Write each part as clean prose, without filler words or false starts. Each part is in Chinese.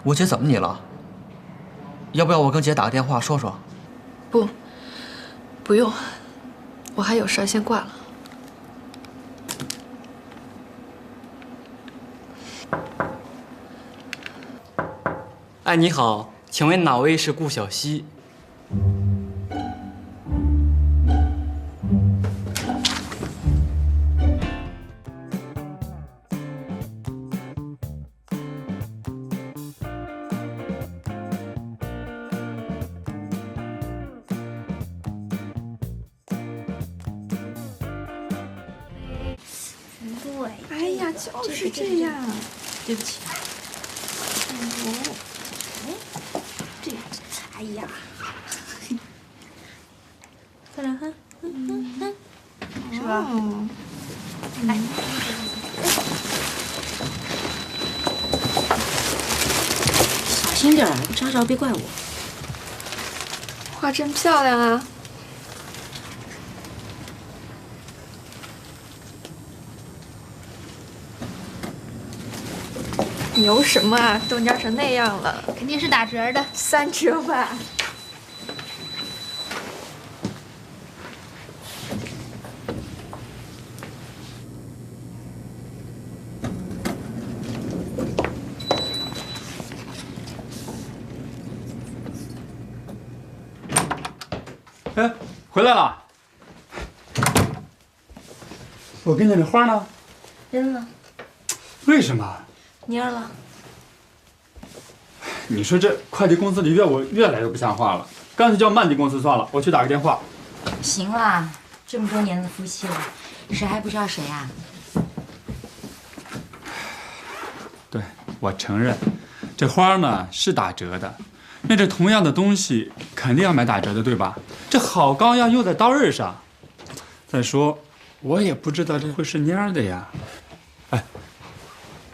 我姐怎么你了？要不要我跟姐打个电话说说？不用，我还有事儿，先挂了。哎，你好，请问哪位是顾小西？对，哎呀，就是这样。对不起。这，哎呀，再来喝，是吧？来，小心点儿，扎着别怪我。画真漂亮啊！牛什么啊，都蔫成那样了，肯定是打折的3折吧。哎，回来了。我给你的花呢？扔了，为什么？蔫了。你说这快递公司里约我越来越不像话了，干脆叫慢递公司算了，我去打个电话。行啦，这么多年的夫妻了，谁还不知道谁啊？对，我承认，这花呢是打折的，那这同样的东西肯定要买打折的，对吧？这好钢要用在刀刃上。再说，我也不知道这会是蔫儿的呀。哎，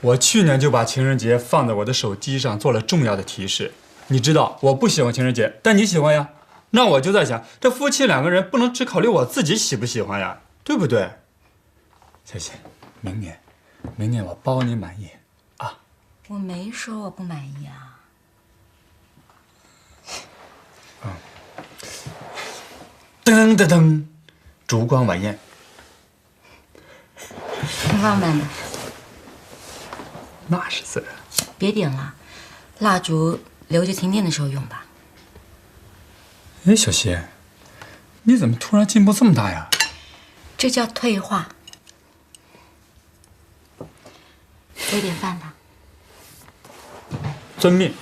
我去年就把情人节放在我的手机上做了重要的提示。你知道我不喜欢情人节，但你喜欢呀。那我就在想，这夫妻2个人不能只考虑我自己喜不喜欢呀，对不对？小姐，明年我包你满意啊。我没说我不满意啊。噔噔噔，烛光晚宴，挺浪漫的。那是自然。别点了，蜡烛留着停电的时候用吧。哎，小希，你怎么突然进步这么大呀？这叫退化。给点饭吧。遵命。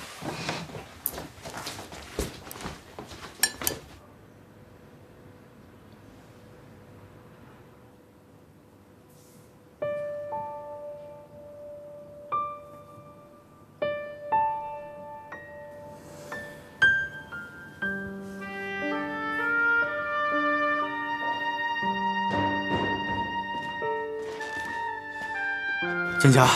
蒹葭，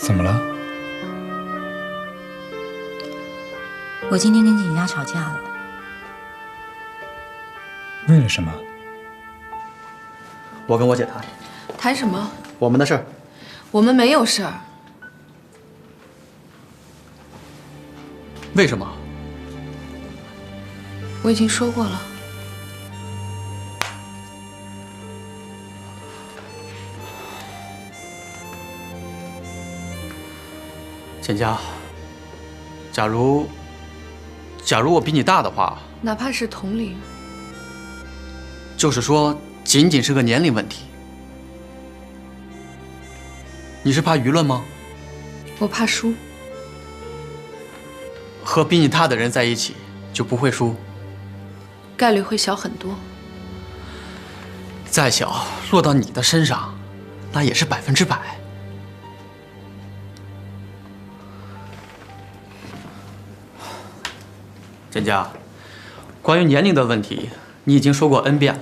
怎么了？我今天跟景家吵架了。为了什么？我跟我姐谈，谈什么？我们的事儿。我们没有事儿。为什么？我已经说过了。蒹葭，假如我比你大的话，哪怕是同龄，就是说仅仅是个年龄问题。你是怕舆论吗？我怕输。和比你大的人在一起就不会输？概率会小很多。再小，落到你的身上，那也是100%。蒹葭，关于年龄的问题，你已经说过 N 遍了。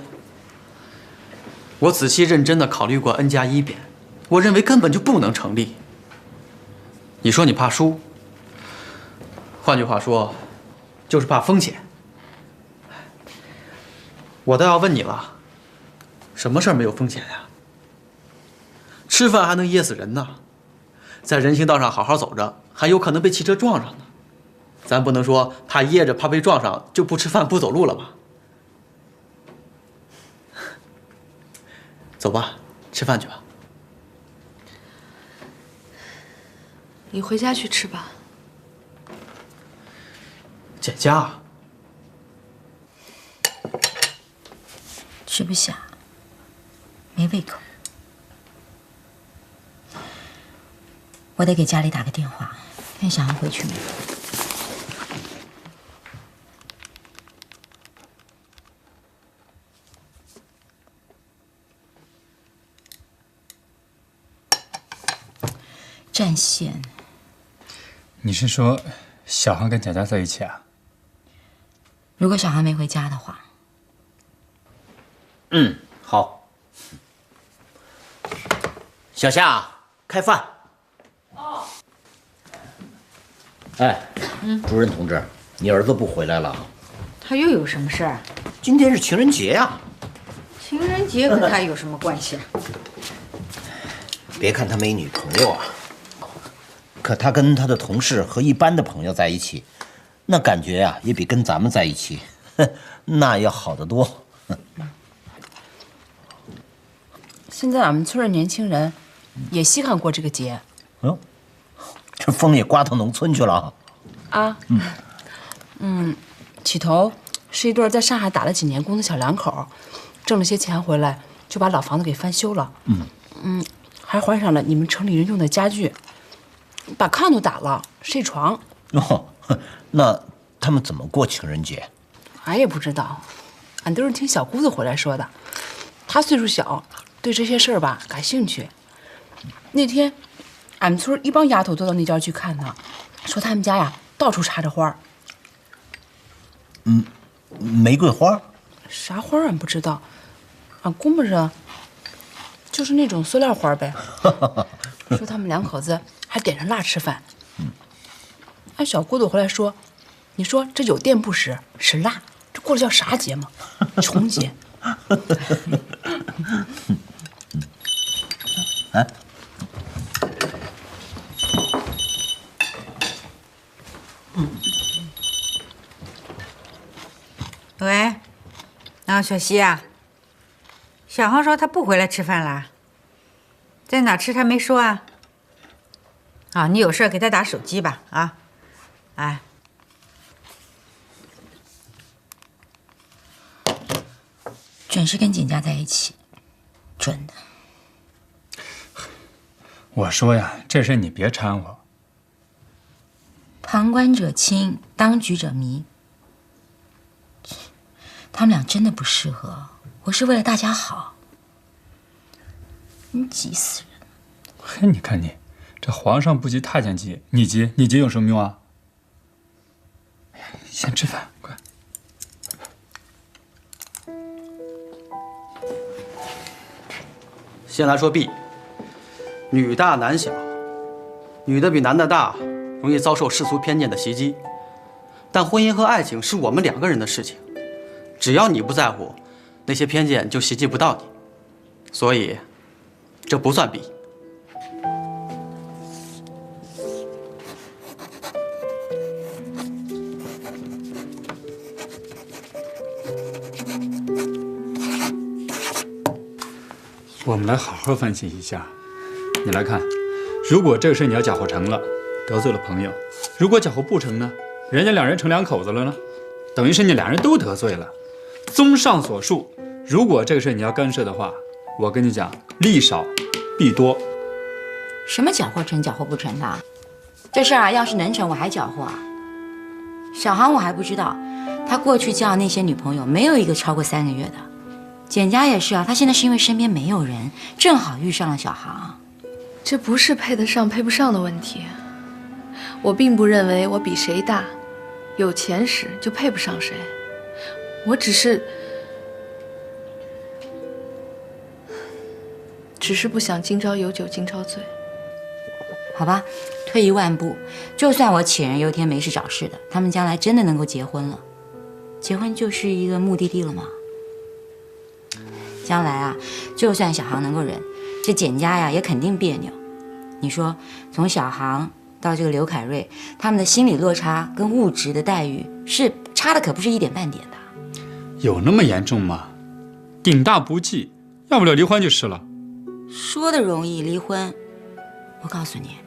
我仔细认真的考虑过 N+1遍，我认为根本就不能成立。你说你怕输，换句话说，就是怕风险。我倒要问你了，什么事儿没有风险呀？吃饭还能噎死人呢，在人行道上好好走着，还有可能被汽车撞上呢。咱不能说怕噎着、怕被撞上就不吃饭、不走路了吧？走吧，吃饭去吧。你回家去吃吧。减价。吃不下，没胃口。我得给家里打个电话，看小航回去没。占线。你是说小航跟佳佳在一起啊？如果小航没回家的话，好。小夏，开饭。哦。哎，主任同志，你儿子不回来了？他又有什么事儿？今天是情人节呀。情人节跟他有什么关系啊？别看他没女朋友啊，可他跟他的同事和一般的朋友在一起，那感觉呀，也比跟咱们在一起，那要好得多。现在俺们村的年轻人也稀罕过这个节。嗯，这风也刮到农村去了啊。起头是一对在上海打了几年工的小两口，挣了些钱回来就把老房子给翻修了。还换上了你们城里人用的家具，把炕都打了，睡床。哦，那他们怎么过情人节？俺也不知道，俺都是听小姑子回来说的。她岁数小，对这些事儿吧感兴趣。那天，俺们村一帮丫头都到那家去看她，说他们家呀到处插着花儿。玫瑰花？啥花俺不知道，俺估摸着就是那种塑料花呗。说他们两口子还点着蜡吃饭。俺小姑子回来说，你说这有电不使，使蜡，这过了叫啥节吗？穷节。哎，喂，小西啊，小航说他不回来吃饭啦，在哪吃他没说啊？啊，你有事给他打手机吧啊，哎。准是跟景家在一起，准的。我说呀，这事你别掺和。旁观者清，当局者迷。他们俩真的不适合，我是为了大家好。你急死人了！嘿，你看你，这皇上不急太监急，你急有什么用啊？哎呀，先吃饭，快。先来说 B， 女大男小，女的比男的大，容易遭受世俗偏见的袭击。但婚姻和爱情是我们两个人的事情，只要你不在乎，那些偏见就袭击不到你。所以，这不算 B。我们来好好分析一下。你来看，如果这个事你要搅和成了，得罪了朋友；如果搅和不成呢，人家两人成两口子了呢，等于是你俩人都得罪了。综上所述，如果这个事你要干涉的话，我跟你讲，利少弊多。什么搅和成搅和不成的？这事儿啊，要是能成，我还搅和啊。小航我还不知道，他过去交的那些女朋友没有一个超过3个月的。简家也是啊，他现在是因为身边没有人，正好遇上了小航。这不是配得上配不上的问题。我并不认为我比谁大，有钱时就配不上谁。我只是不想今朝有酒今朝醉。好吧，退一万步，就算我杞人忧天没事找事的，他们将来真的能够结婚了，结婚就是一个目的地了吗？将来啊，就算小航能够忍，这简家呀也肯定别扭。你说，从小航到这个刘凯瑞，他们的心理落差跟物质的待遇是差的，可不是一点半点的。有那么严重吗？顶大不忌，要不了离婚就是了。说的容易，离婚，我告诉你，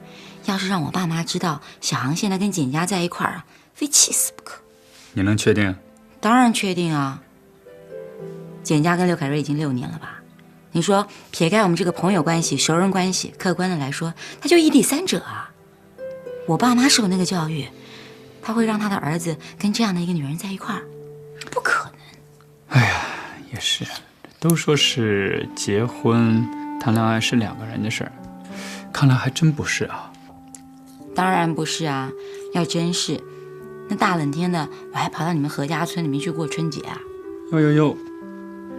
要是让我爸妈知道小航现在跟简家在一块儿啊，非气死不可。你能确定？当然确定啊。简家跟刘凯瑞已经6年了吧？你说撇开我们这个朋友关系、熟人关系，客观的来说，他就一第三者啊。我爸妈受那个教育，他会让他的儿子跟这样的一个女人在一块儿？不可能。哎呀，也是，都说是结婚谈恋爱是2个人的事儿，看来还真不是啊。当然不是啊，要真是，那大冷天的，我还跑到你们何家村里面去过春节啊？哟，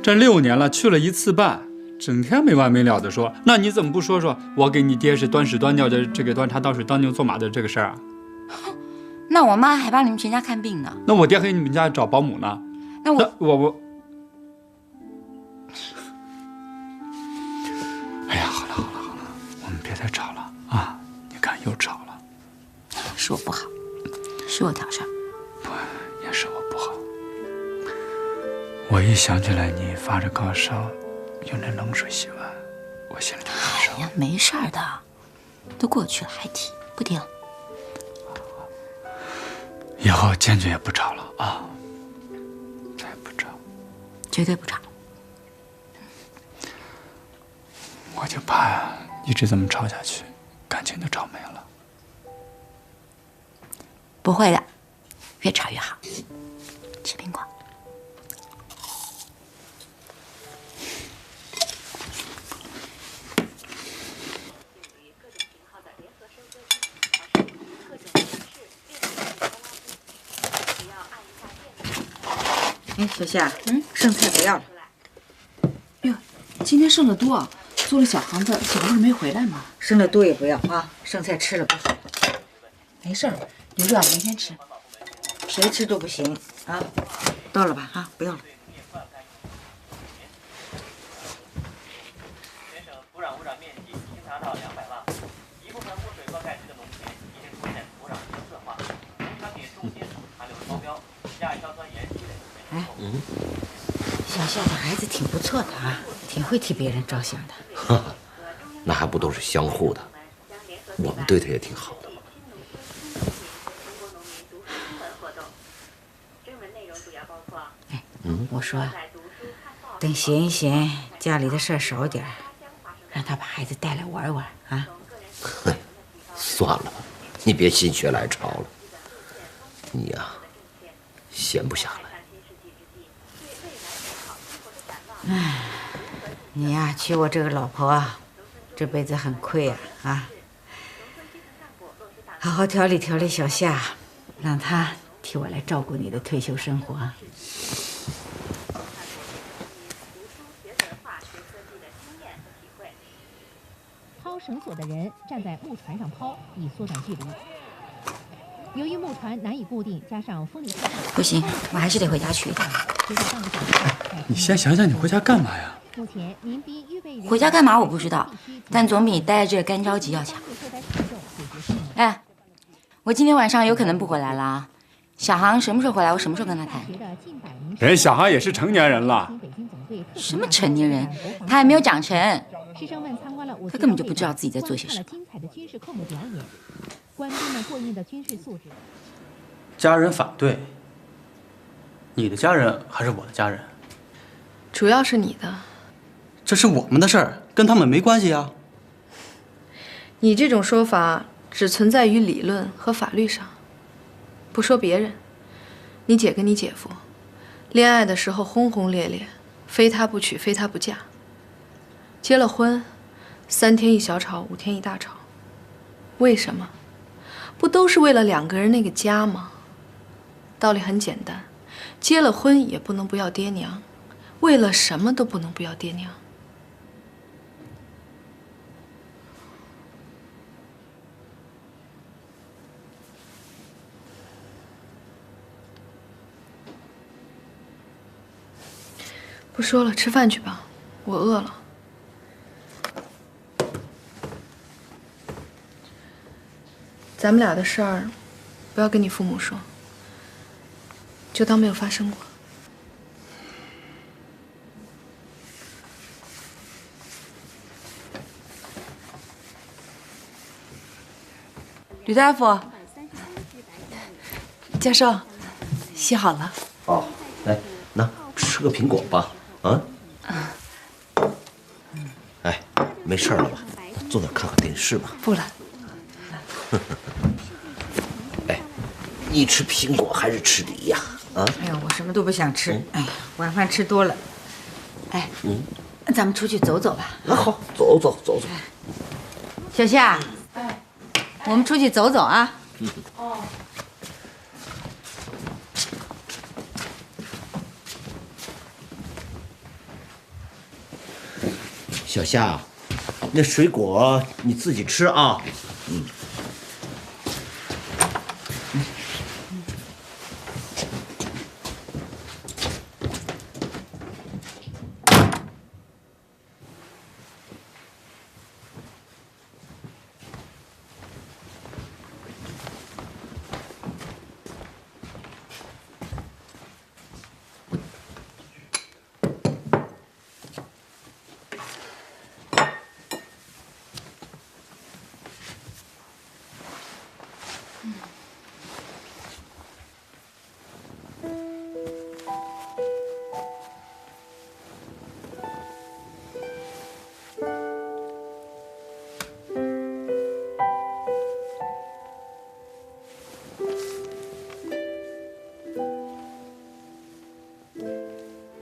这6年了，去了1次半，整天没完没了的说。那你怎么不说说我给你爹是端屎端尿的，这个端茶倒水当牛做马的这个事儿啊？那我妈还帮你们全家看病呢。那我爹给你们家找保姆呢。那我，哎呀，好了，我们别再吵了啊！你看又吵了。是我不好，是我挑事儿。不，也是我不好。我一想起来你发着高烧，用那冷水洗碗，我心里就难受。哎呀，没事儿的，都过去了，还提不提了？以后坚决也不吵了啊！再也不吵，绝对不吵。我就怕一直这么吵下去，感情就吵没了。不会的，越吵越好。吃苹果。哎，小夏，剩菜不要了。哟，今天剩的多啊，做了小航的，小航没回来吗？剩的多也不要啊，剩菜吃了不好。没事儿，留着明天吃。谁吃都不行啊。到了吧啊，不要了。全省土壤污染面积已经达到200万亩，一部分污水灌溉区的农田已经出现土壤黑色化，农产品重金属含量超标，亚硝酸盐积累。哎，小夏的孩子挺不错的啊，挺会替别人着想的。哈，那还不都是相互的？我们对他也挺好的嘛。哎，我说，等闲一闲，家里的事儿少点儿，让他把孩子带来玩玩啊。哼，算了吧，你别心血来潮了。你呀，闲不下来。哎，你呀，娶我这个老婆啊，这辈子很亏啊啊！好好调理调理小夏，让她替我来照顾你的退休生活啊。抛绳索的人站在木船上抛，以缩短距离。由于木船难以固定，加上风力太大，不行，我还是得回家取。你先想想，你回家干嘛呀？目前民兵预备回家干嘛我不知道，但总比待在这干着急要强。哎，我今天晚上有可能不回来了啊。小航什么时候回来，我什么时候跟他谈。人小航也是成年人了。什么成年人？他还没有长成。师生们参观了他根本就不知道自己在做些什么。精彩的军事控的表演，官兵们过硬的军事素质。家人反对，你的家人还是我的家人？主要是你的。这是我们的事儿，跟他们没关系啊。你这种说法只存在于理论和法律上。不说别人，你姐跟你姐夫，恋爱的时候轰轰烈烈，非他不娶，非他不嫁。结了婚，3天一小吵，5天一大吵。为什么？不都是为了2个人那个家吗？道理很简单，结了婚也不能不要爹娘，为了什么都不能不要爹娘。不说了，吃饭去吧，我饿了。咱们俩的事儿，不要跟你父母说，就当没有发生过。吕大夫，教授，洗好了。哦，来，那吃个苹果吧，啊？哎，没事了吧？坐那看看电视吧。不了。哎，你吃苹果还是吃梨呀？啊？哎呀，我什么都不想吃。哎呀，晚饭吃多了。哎，咱们出去走走吧。那好，走走。小夏，哎，我们出去走走啊。哦。小夏，那水果你自己吃啊。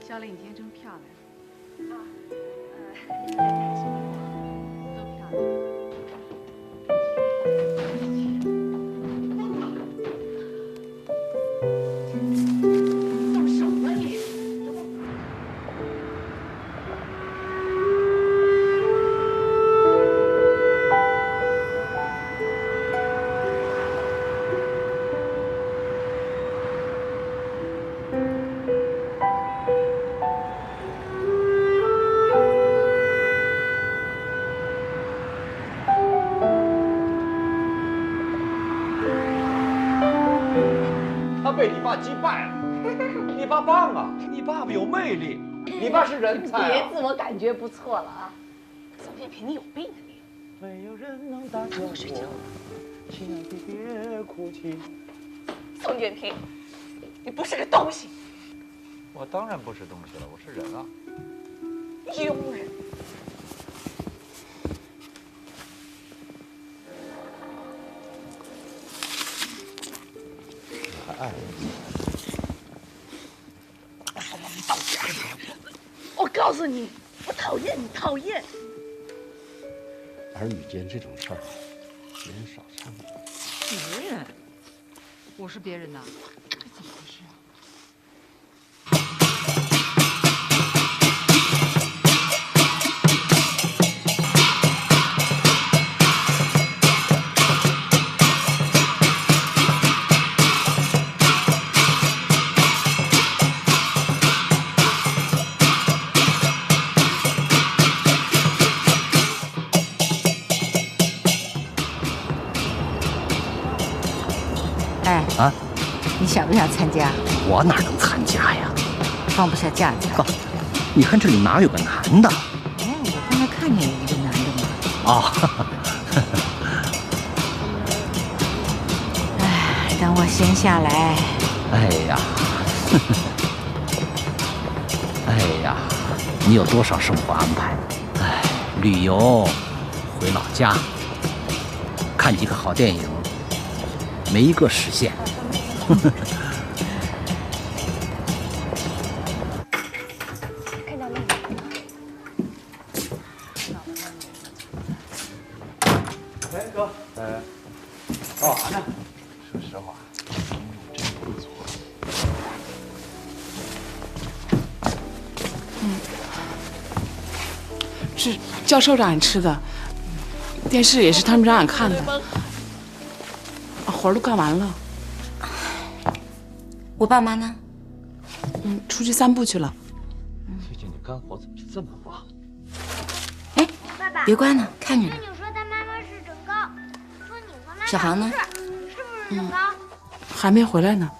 肖磊，你今天真漂亮。都漂亮。动手吧你！他被你爸击败了，你爸棒啊！你爸爸有魅力，你爸是人才、啊。别自我感觉不错了啊！宋建平，你有病啊你！没有人能打掉我，亲爱的别哭泣。宋建平，你不是个东西，我当然不是东西了，我是人啊。庸人。还爱我告诉你，我讨厌你，讨厌。儿女间这种事儿，别人少掺和。别人，我是别人呐，这怎么回事啊？哎啊，你想不想参加？我哪能参加呀？放不下架子。你看这里哪有个男的？哎，我刚才看见有一个男的嘛。哦。哎，等我闲下来。哎呀，哎呀，你有多少生活安排？哎，旅游，回老家，看几个好电影。没一个实现。看到妹妹。哎哥，干啥呢？说实话，真不错。是教授让俺吃的，电视也是他们让俺看的。活儿都干完了。我爸妈呢？出去散步去了。谢谢你肝火怎么就这么旺？哎，爸爸，别关了，看着呢。那你说他妈妈是整高，说你和妈妈小航呢？是不是整高？还没回来呢。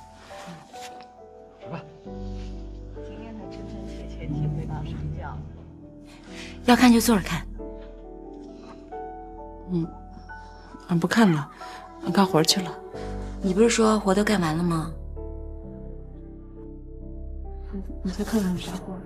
今天才真真切切体会到什么叫要看就坐着看。俺不看了，俺干活去了。你不是说活都干完了吗？你再看看有啥活？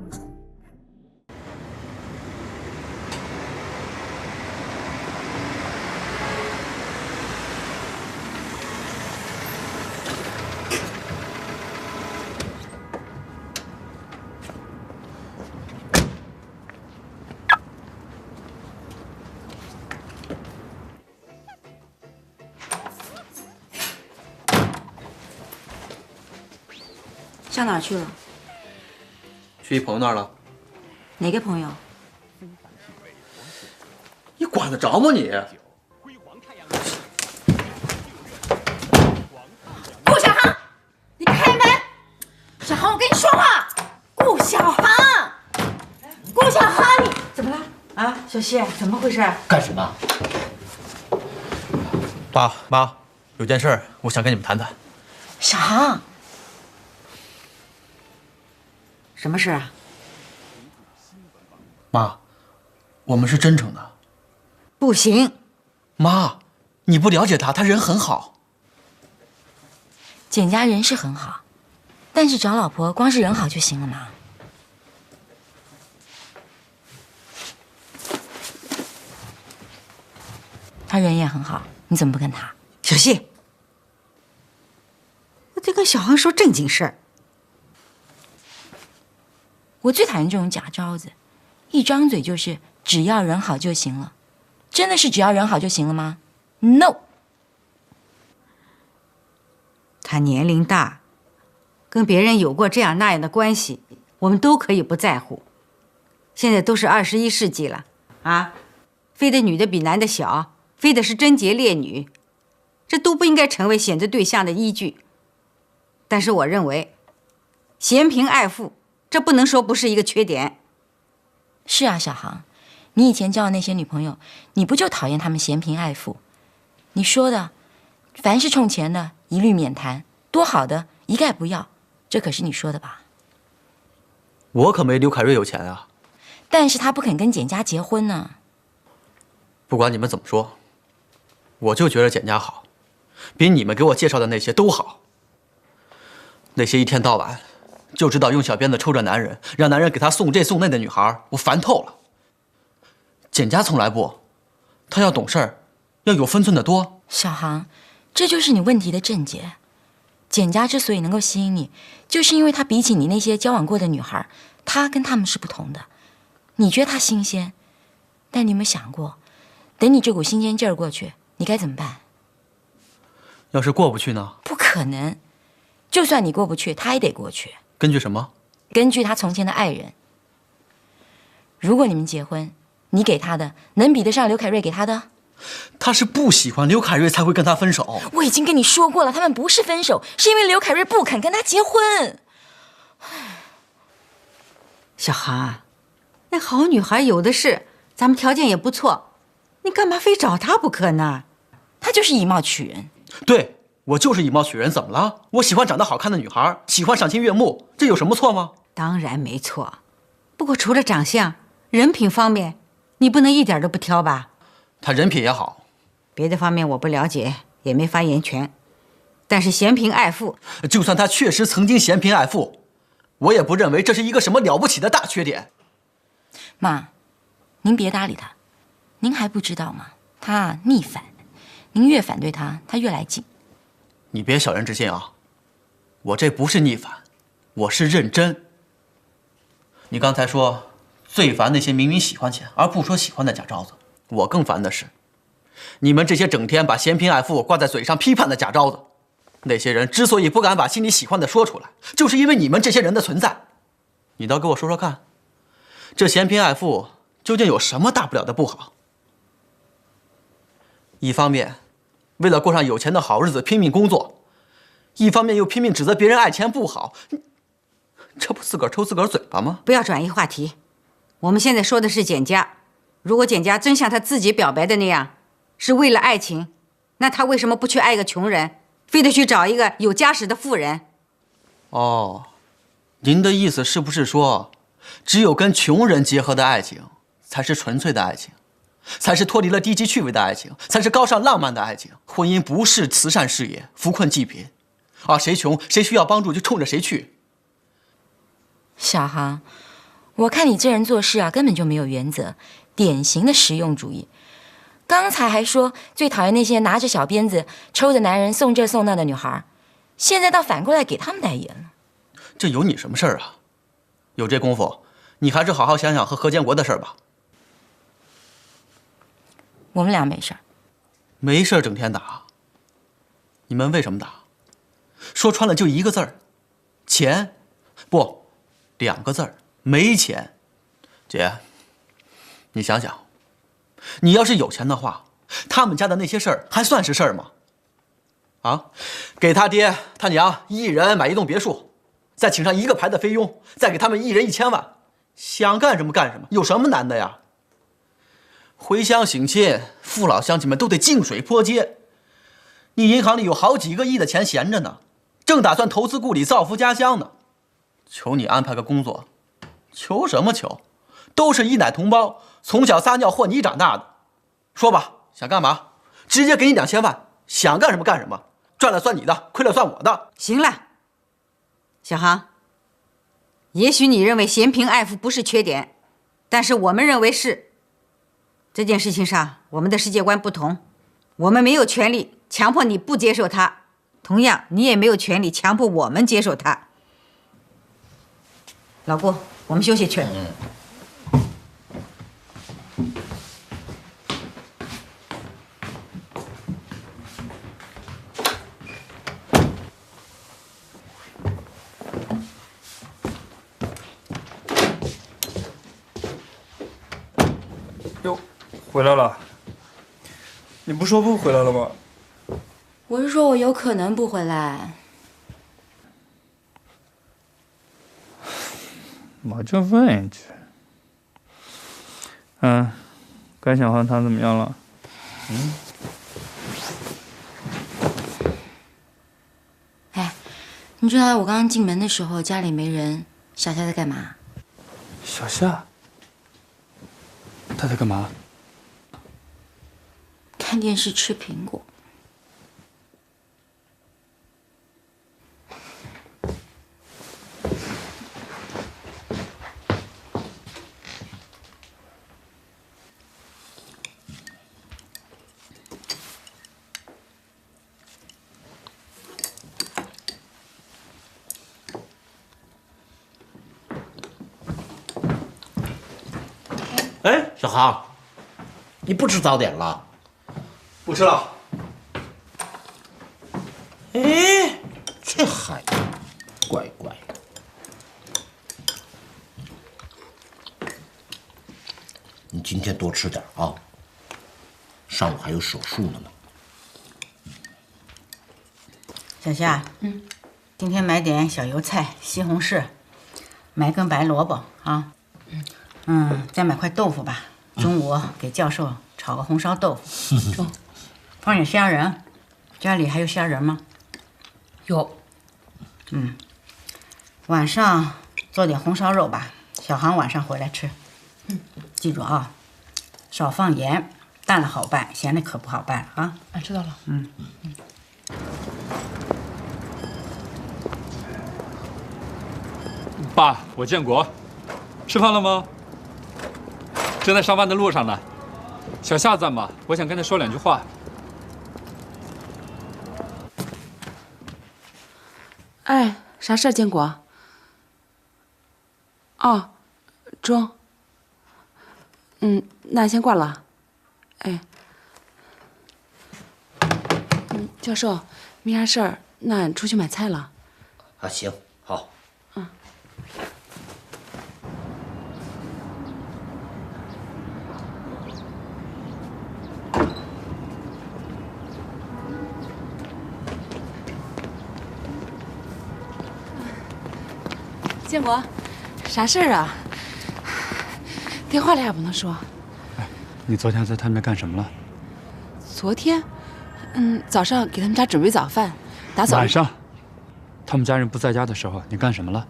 上哪儿去了？去一朋友那儿了。哪个朋友？你管得着吗你？顾小航，你开门！小航，我跟你说话。顾小航，顾小航，你怎么了？啊，小希，怎么回事？干什么？爸妈，有件事儿我想跟你们谈谈。小航，什么事啊？妈，我们是真诚的。不行。妈，你不了解他，他人很好。简家人是很好，但是找老婆光是人好就行了吗？他人也很好，你怎么不跟他？小希，我得跟小航说正经事儿。我最讨厌这种假招子，一张嘴就是只要人好就行了，真的是只要人好就行了吗 ？No。他年龄大，跟别人有过这样那样的关系，我们都可以不在乎。现在都是21世纪了，啊，非得女的比男的小，非得是贞洁烈女，这都不应该成为选择对象的依据。但是我认为，嫌贫爱富，这不能说不是一个缺点。是啊，小航，你以前交的那些女朋友，你不就讨厌她们嫌贫爱富？你说的，凡是冲钱的，一律免谈，多好的一概不要，这可是你说的吧？我可没刘凯瑞有钱啊。但是他不肯跟简家结婚呢。不管你们怎么说，我就觉得简家好，比你们给我介绍的那些都好。那些一天到晚就知道用小鞭子抽着男人，让男人给他送这送那的女孩，我烦透了。简家从来不，他要懂事儿，要有分寸的多。小航，这就是你问题的症结。简家之所以能够吸引你，就是因为他比起你那些交往过的女孩，他跟他们是不同的。你觉得他新鲜，但你有没有想过，等你这股新鲜劲儿过去，你该怎么办？要是过不去呢？不可能，就算你过不去，他也得过去。根据什么？根据他从前的爱人。如果你们结婚，你给他的能比得上刘凯瑞给他的？他是不喜欢刘凯瑞才会跟他分手。我已经跟你说过了，他们不是分手，是因为刘凯瑞不肯跟他结婚。小航，那好女孩有的是，咱们条件也不错，你干嘛非找她不可呢？他就是以貌取人。对，我就是以貌取人，怎么了？我喜欢长得好看的女孩，喜欢赏心悦目，这有什么错吗？当然没错，不过除了长相，人品方面，你不能一点都不挑吧？他人品也好，别的方面我不了解，也没发言权。但是嫌贫爱富，就算他确实曾经嫌贫爱富，我也不认为这是一个什么了不起的大缺点。妈，您别搭理他，您还不知道吗？他逆反，您越反对他，他越来劲。你别小人之心啊！我这不是逆反，我是认真。你刚才说最烦那些明明喜欢钱而不说喜欢的假招子，我更烦的是你们这些整天把嫌贫爱富挂在嘴上批判的假招子。那些人之所以不敢把心里喜欢的说出来，就是因为你们这些人的存在。你倒给我说说看，这嫌贫爱富究竟有什么大不了的不好？一方面为了过上有钱的好日子拼命工作，一方面又拼命指责别人爱钱不好，这不自个儿抽自个儿嘴巴吗？不要转移话题。我们现在说的是简家。如果简家真像他自己表白的那样，是为了爱情，那他为什么不去爱个穷人，非得去找一个有家室的富人？哦，您的意思是不是说，只有跟穷人结合的爱情才是纯粹的爱情，才是脱离了低级趣味的爱情，才是高尚浪漫的爱情？婚姻不是慈善事业，扶困济贫，啊，谁穷谁需要帮助就冲着谁去。小航，我看你这人做事啊，根本就没有原则，典型的实用主义。刚才还说最讨厌那些拿着小鞭子抽着男人送这送那的女孩，现在倒反过来给他们代言了。这有你什么事儿啊？有这功夫，你还是好好想想和何建国的事儿吧。我们俩没事儿。没事儿整天打。你们为什么打？说穿了就一个字儿，钱。不，2个字儿，没钱。姐，你想想，你要是有钱的话，他们家的那些事儿还算是事儿吗？啊，给他爹他娘一人买一栋别墅，再请上1个排的菲佣，再给他们1人1000万，想干什么干什么，有什么难的呀？回乡省亲，父老乡亲们都得净水泼街。你银行里有好几个亿的钱闲着呢，正打算投资故里，造福家乡呢。求你安排个工作，求什么求？都是一奶同胞，从小撒尿和泥长大的。说吧，想干嘛？直接给你2000万，想干什么干什么，赚了算你的，亏了算我的。行了，小航，也许你认为嫌贫爱富不是缺点，但是我们认为是。这件事情上，我们的世界观不同，我们没有权利强迫你不接受它，同样，你也没有权利强迫我们接受它。老顾，我们休息去。哟，回来了。你不说不回来了吗？我是说我有可能不回来。我就问一句，甘小航他怎么样了？哎，你知道我刚刚进门的时候家里没人，小夏在干嘛？小夏，他在干嘛？看电视吃苹果。哎，小航，你不吃早点了？不吃了。哎，这孩子乖乖。你今天多吃点啊，上午还有手术呢嘛。小夏，今天买点小油菜、西红柿，买根白萝卜啊。再买块豆腐吧。中午给教授炒个红烧豆腐，放点虾仁。家里还有虾仁吗？有。晚上做点红烧肉吧，小航晚上回来吃。记住啊，少放盐，淡了好办，咸了可不好办啊。知道了。爸，我建国，吃饭了吗？正在上班的路上呢。小夏在吗？我想跟他说2句话。哎，啥事儿，建国？哦，中。那先挂了。哎。教授，没啥事儿，那俺出去买菜了。啊，行，好。建国，啥事儿啊？电话里还不能说。你昨天在他们那干什么了？昨天，早上给他们家准备早饭，打扫。晚上，他们家人不在家的时候，你干什么了？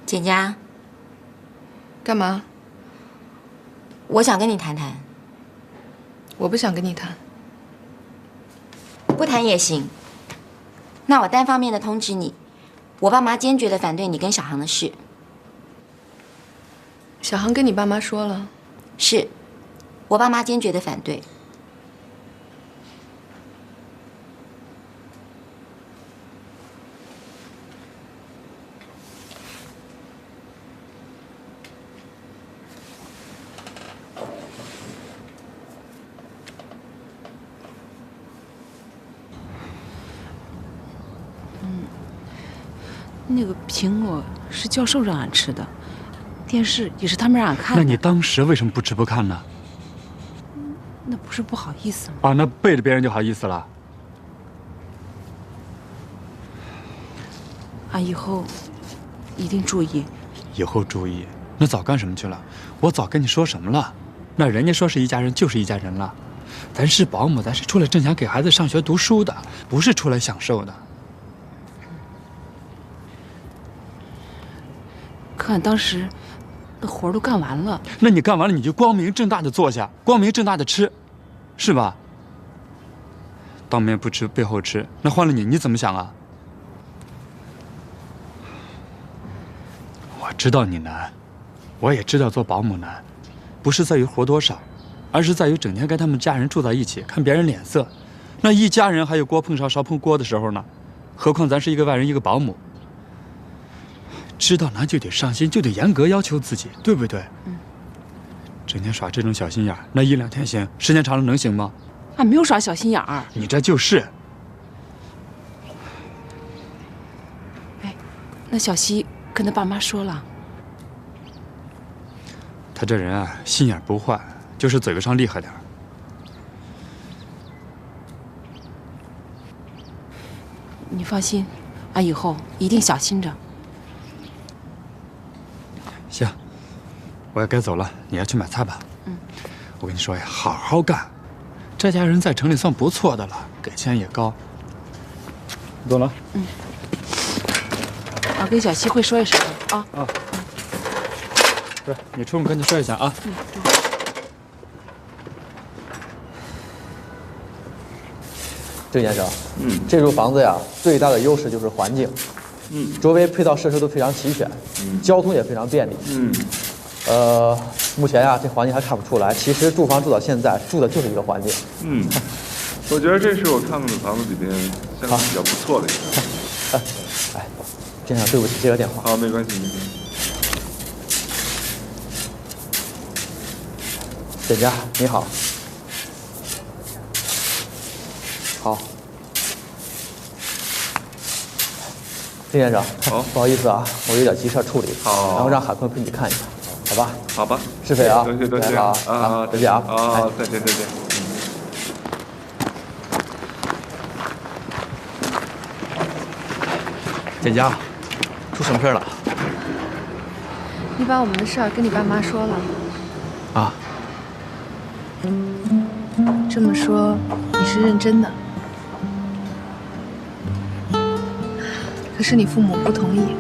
简佳，干嘛？我想跟你谈谈。我不想跟你谈。不谈也行。那我单方面的通知你，我爸妈坚决的反对你跟小航的事。小航跟你爸妈说了？是，我爸妈坚决的反对。那个苹果是教授让俺吃的，电视也是他们让俺看的。那你当时为什么不吃不看呢？那不是不好意思吗？啊，那背着别人就好意思了。俺以后一定注意。以后注意。那早干什么去了？我早跟你说什么了？那人家说是一家人就是一家人了。咱是保姆，咱是出来挣钱给孩子上学读书的，不是出来享受的。可俺当时那活都干完了。那你干完了，你就光明正大的坐下，光明正大的吃，是吧？当面不吃背后吃，那换了你怎么想啊？我知道你难，我也知道做保姆难，不是在于活多少，而是在于整天跟他们家人住在一起，看别人脸色。那一家人还有锅碰上勺碰锅的时候呢，何况咱是一个外人，一个保姆。知道难就得上心，就得严格要求自己，对不对？整天耍这种小心眼儿，那一两天行，时间长了能行吗？俺没有耍小心眼儿。你这就是。哎，那小西跟他爸妈说了。他这人啊，心眼不坏，就是嘴巴上厉害点儿。你放心，俺以后一定小心着。行，我也该走了，你要去买菜吧。我跟你说呀，好好干，这家人在城里算不错的了，给钱也高。走了。我跟小西会说一声啊。对，你出门跟他说一下啊。郑先生，这处房子呀，最大的优势就是环境，周围配套设施都非常齐全，交通也非常便利，目前呀，这环境还看不出来，其实住房住到现在，住的就是一个环境。我觉得这是我看过的房子里边相对比较不错的一个。哎，郑先生，对不起，接个电话。好，没关系，没关系。简佳，你好。好。郑先生，不好意思啊，我有点急事处理，然后让海坤陪你看一看，好吧？好吧。是非啊。多谢好啊，再见啊。啊，再见。简佳，出什么事了？你把我们的事儿跟你爸妈说了？啊。这么说你是认真的？可是你父母不同意。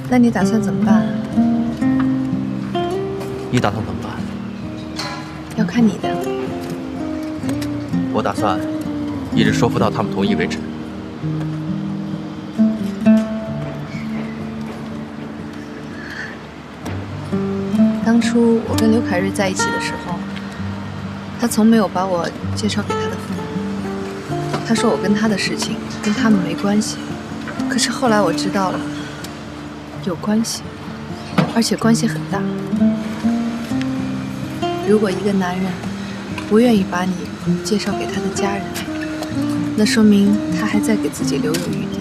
那你打算怎么办啊？你打算怎么办？要看你的。我打算一直说服到他们同意为止。当初我跟刘凯瑞在一起的时候，他从没有把我介绍给他的父母。他说我跟他的事情跟他们没关系。可是后来我知道了，有关系，而且关系很大。如果一个男人不愿意把你介绍给他的家人，那说明他还在给自己留有余地。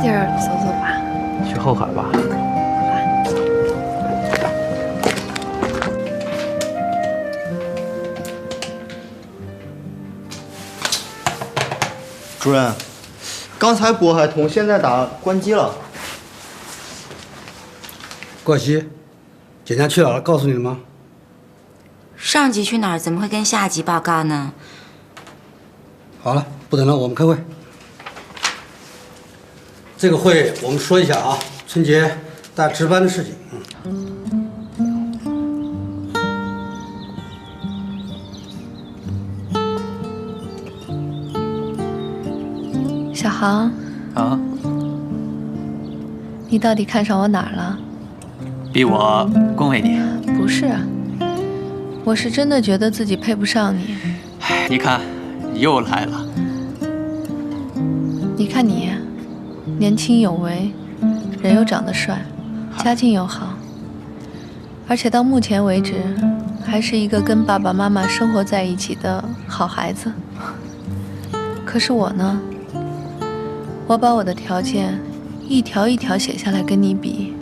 地儿走走吧。去后海吧。主任，刚才拨还通，现在打关机了。冠希，检查去哪儿了？告诉你了吗？上级去哪儿？怎么会跟下级报告呢？好了，不等了，我们开会。这个会我们说一下啊，春节大家值班的事情。小航啊，你到底看上我哪儿了？逼我恭维你？不是，我是真的觉得自己配不上你。你看，又来了。你看你，年轻有为，人又长得帅，家境又好，而且到目前为止，还是一个跟爸爸妈妈生活在一起的好孩子。可是我呢？我把我的条件一条一条写下来跟你比，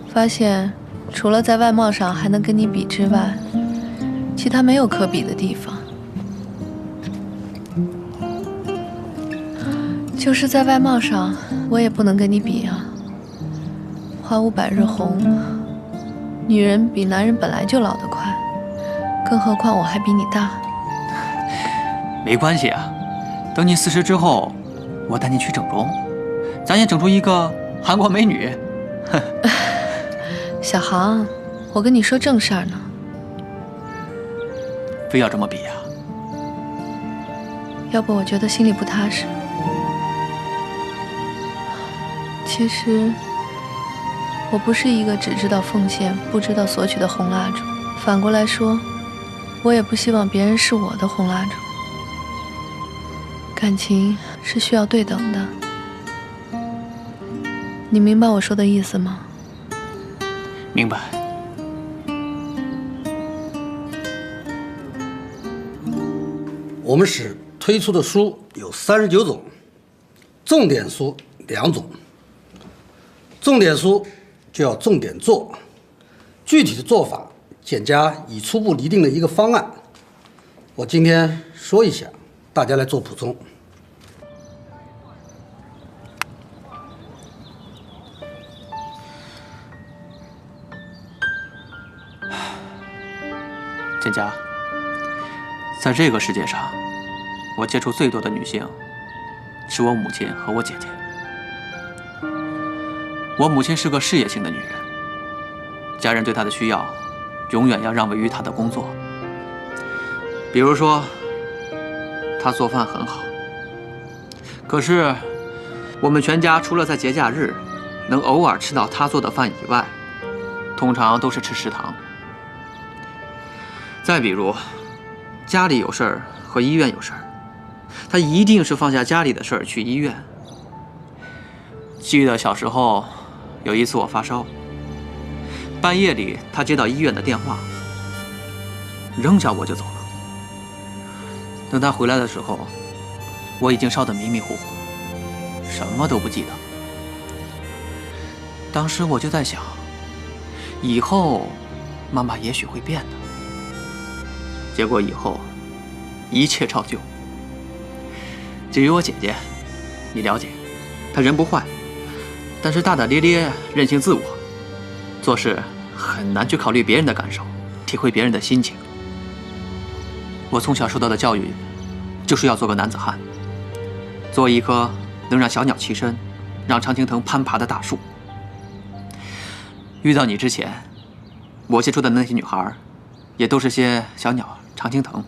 发现除了在外貌上还能跟你比之外，其他没有可比的地方。就是在外貌上，我也不能跟你比啊。花无百日红，女人比男人本来就老得快，更何况我还比你大。没关系啊，等你40之后，我带你去整容，咱也整出一个韩国美女。小航，我跟你说正事儿呢。非要这么比呀？要不我觉得心里不踏实。其实，我不是一个只知道奉献不知道索取的红蜡烛。反过来说，我也不希望别人是我的红蜡烛。感情是需要对等的，你明白我说的意思吗？明白。我们市推出的书有39种，重点书2种。重点书就要重点做，具体的做法，简家已初步拟定了一个方案，我今天说一下，大家来做补充。蒹葭，在这个世界上，我接触最多的女性，是我母亲和我姐姐。我母亲是个事业性的女人，家人对她的需要，永远要让位于她的工作。比如说，她做饭很好，可是我们全家除了在节假日能偶尔吃到她做的饭以外，通常都是吃食堂。再比如，家里有事儿和医院有事儿，她一定是放下家里的事儿去医院。记得小时候，有一次我发烧，半夜里她接到医院的电话，扔下我就走了。等她回来的时候，我已经烧得迷迷糊糊，什么都不记得。当时我就在想，以后妈妈也许会变的。结果以后一切照旧。至于我姐姐，你了解，她人不坏，但是大大咧咧，任性自我，做事很难去考虑别人的感受，体会别人的心情。我从小受到的教育，就是要做个男子汉，做一棵能让小鸟栖身，让常青藤攀爬的大树。遇到你之前，我接触的那些女孩，也都是些小鸟、常青藤，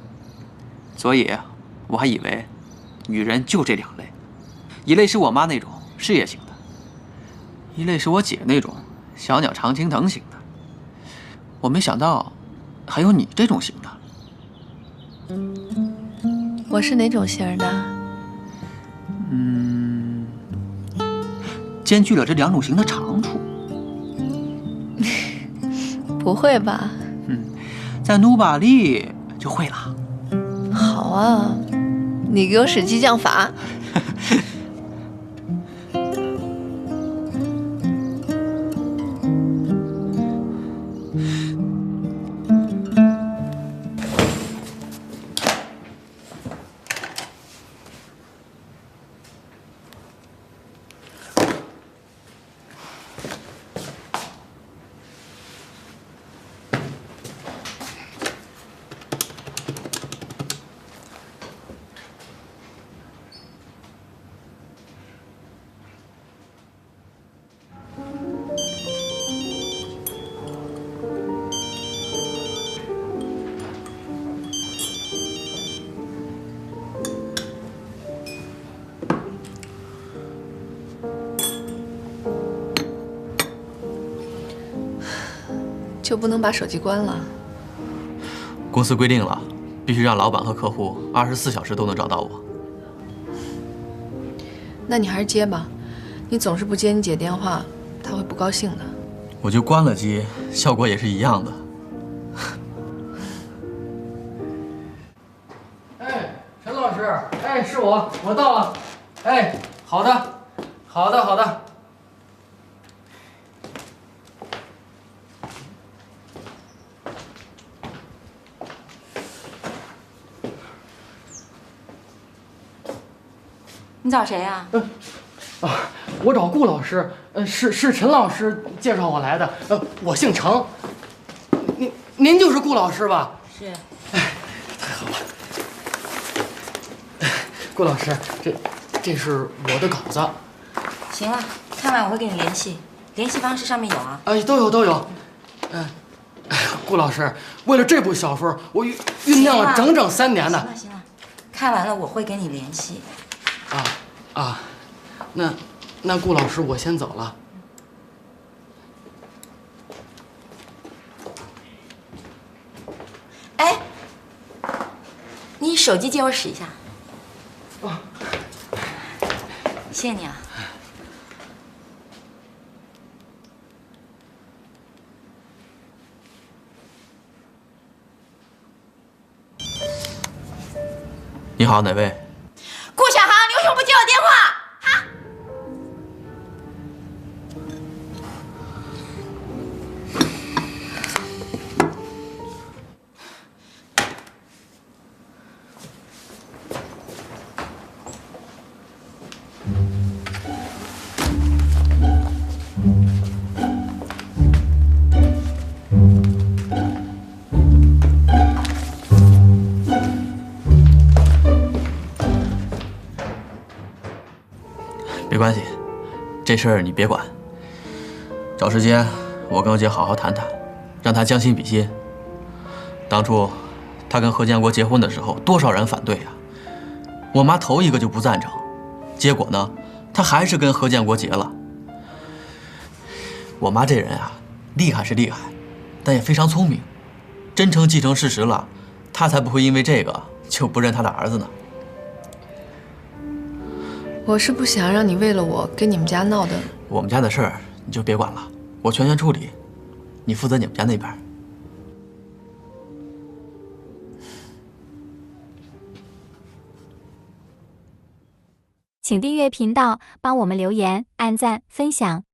所以我还以为女人就这2类，一类是我妈那种事业型的，一类是我姐那种小鸟常青藤型的。我没想到还有你这种型的。我是哪种型的？兼具了这2种型的长处。不会吧？再努把力就会了。好啊，你给我使激将法。就不能把手机关了？公司规定了，必须让老板和客户24小时都能找到我。那你还是接吧，你总是不接你姐电话，她会不高兴的。我就关了机，效果也是一样的。哎，陈老师，哎，是我到了。哎，好的，好的，好的。你找谁呀？我找顾老师，是陈老师介绍我来的。我姓程，您就是顾老师吧？是。太好了。顾老师，这是我的稿子。行了，看完我会跟你联系，联系方式上面有啊。都有。顾老师，为了这部小说，我酝酿了整整3年呢。行了，看完了我会跟你联系。那顾老师，我先走了。哎，你手机借我使一下。谢谢你啊。你好，哪位？顾小航，你为什么不接我电话？哈！没关系，这事儿你别管。找时间我跟我姐好好谈谈，让她将心比心。当初她跟何建国结婚的时候，多少人反对呀！我妈头一个就不赞成，结果呢，她还是跟何建国结了。我妈这人啊，厉害是厉害，但也非常聪明。真成继承事实了，她才不会因为这个就不认她的儿子呢。我是不想让你为了我跟你们家闹的。我们家的事儿你就别管了，我全权处理，你负责你们家那边。请订阅频道，帮我们留言、按赞、分享。